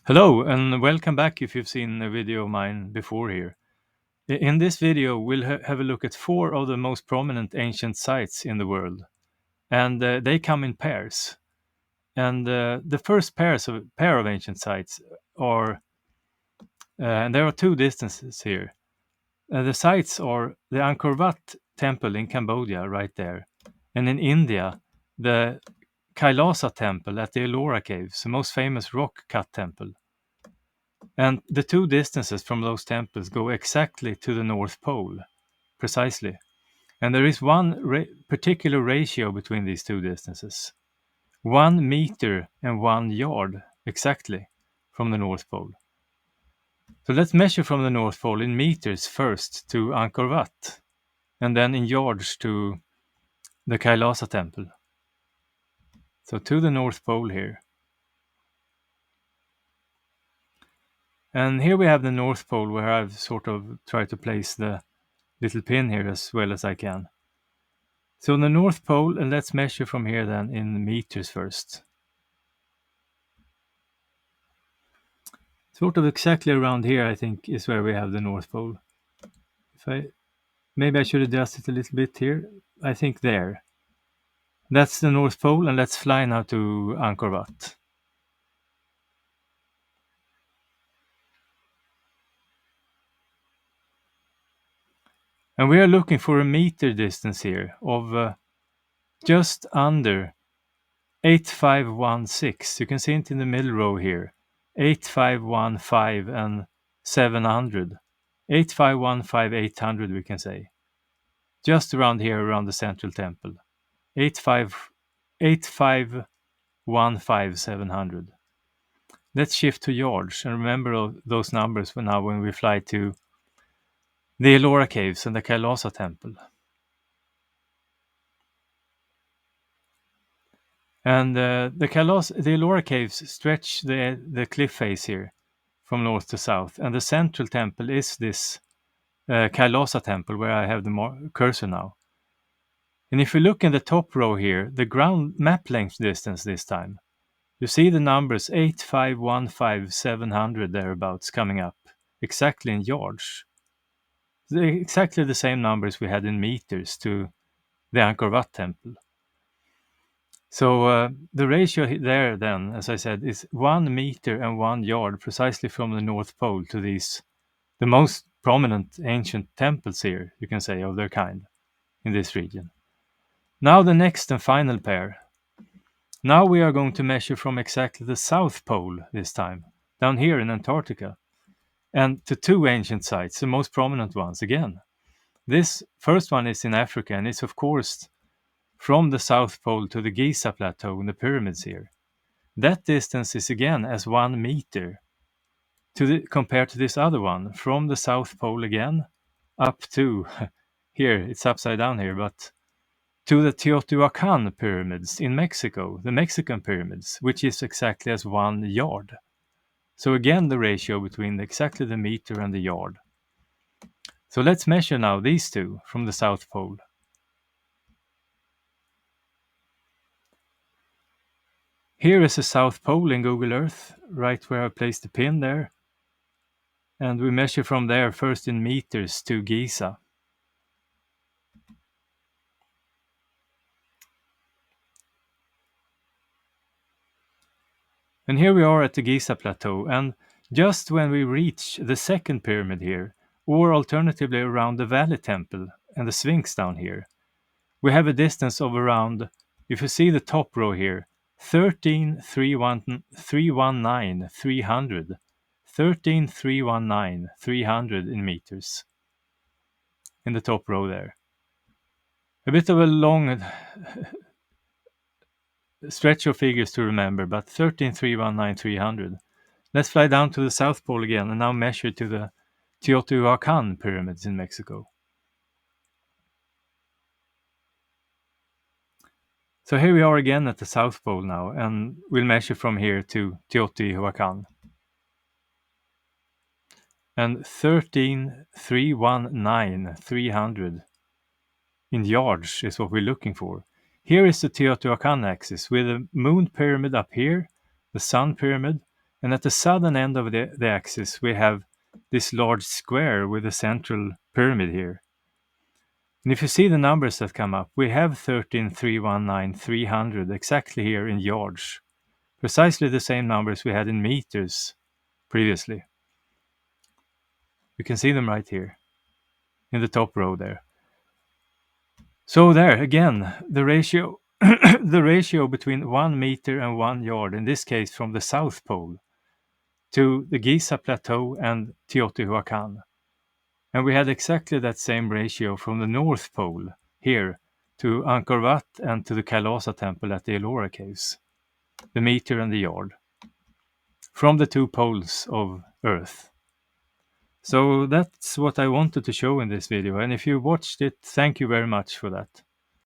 Hello and welcome back if you've seen a video of mine before here. In this video, we'll have a look at four of the most prominent ancient sites in the world, and they come in pairs. And the first pair of ancient sites are, and there are two distances here. The sites are the Angkor Wat temple in Cambodia, right there, and in India, the Kailasa temple at the Ellora caves, the most famous rock cut temple. And the two distances from those temples go exactly to the North Pole, precisely. And there is one particular ratio between these two distances 1 meter and 1 yard, exactly, from the North Pole. So let's measure from the North Pole in meters first to Angkor Wat, and then in yards to the Kailasa temple. So to the North Pole here. And here we have the North Pole, where I've sort of tried to place the little pin here as well as I can. So the North Pole, and let's measure from here then in meters first. Sort of exactly around here, I think, is where we have the North Pole. Maybe I should adjust it a little bit here. I think there. That's the North Pole, and let's fly now to Angkor Wat. And we are looking for a meter distance here of just under 8516. You can see it in the middle row here. 8515 and 700. 8515, 800, we can say. Just around here, around the central temple. 8515, 700. Let's shift to yards and remember those numbers for now when we fly to the Ellora caves and the Kailasa temple. And the Ellora caves stretch the cliff face here from north to south, and the central temple is this Kailasa temple where I have the cursor now. And if you look in the top row here, the ground map length distance this time, you see the numbers 8515, 700 thereabouts coming up, exactly in yards. Exactly the same numbers we had in meters to the Angkor Wat temple. So the ratio there then, as I said, is 1 meter and 1 yard, precisely from the North Pole to the most prominent ancient temples here, you can say, of their kind in this region. Now the next and final pair. Now we are going to measure from exactly the South Pole this time, down here in Antarctica, and to two ancient sites, the most prominent ones again. This first one is in Africa, and it's of course from the South Pole to the Giza Plateau and the pyramids here. That distance is again as 1 meter compared to this other one, from the South Pole again up to, here it's upside down here, but to the Teotihuacan pyramids in Mexico, the Mexican pyramids, which is exactly as 1 yard. So again, the ratio between exactly the meter and the yard. So let's measure now these two from the South Pole. Here is the South Pole in Google Earth, right where I placed the pin there. And we measure from there first in meters to Giza. And here we are at the Giza Plateau, and just when we reach the second pyramid here, or alternatively around the Valley Temple and the Sphinx down here, we have a distance of around, if you see the top row here, 13,319, 300. 13,319, 300 in meters in the top row there. A bit of a long stretch of figures to remember, but 13,319, 300. Let's fly down to the South Pole again and now measure to the Teotihuacan pyramids in Mexico. So here we are again at the South Pole now, and we'll measure from here to Teotihuacan. And 13,319, 300 in yards is what we're looking for. Here is the Teotihuacan axis with the moon pyramid up here, the sun pyramid, And at the southern end of the axis, we have this large square with a central pyramid here. And if you see the numbers that come up, we have 13,319, 300 exactly here in yards. Precisely the same numbers we had in meters previously. You can see them right here in the top row there. So there, again, the ratio the ratio between 1 meter and 1 yard, in this case from the South Pole to the Giza Plateau and Teotihuacan. And we had exactly that same ratio from the North Pole here to Angkor Wat and to the Kailasa temple at the Ellora caves. The meter and the yard. From the two poles of Earth. So that's what I wanted to show in this video. And if you watched it, thank you very much for that.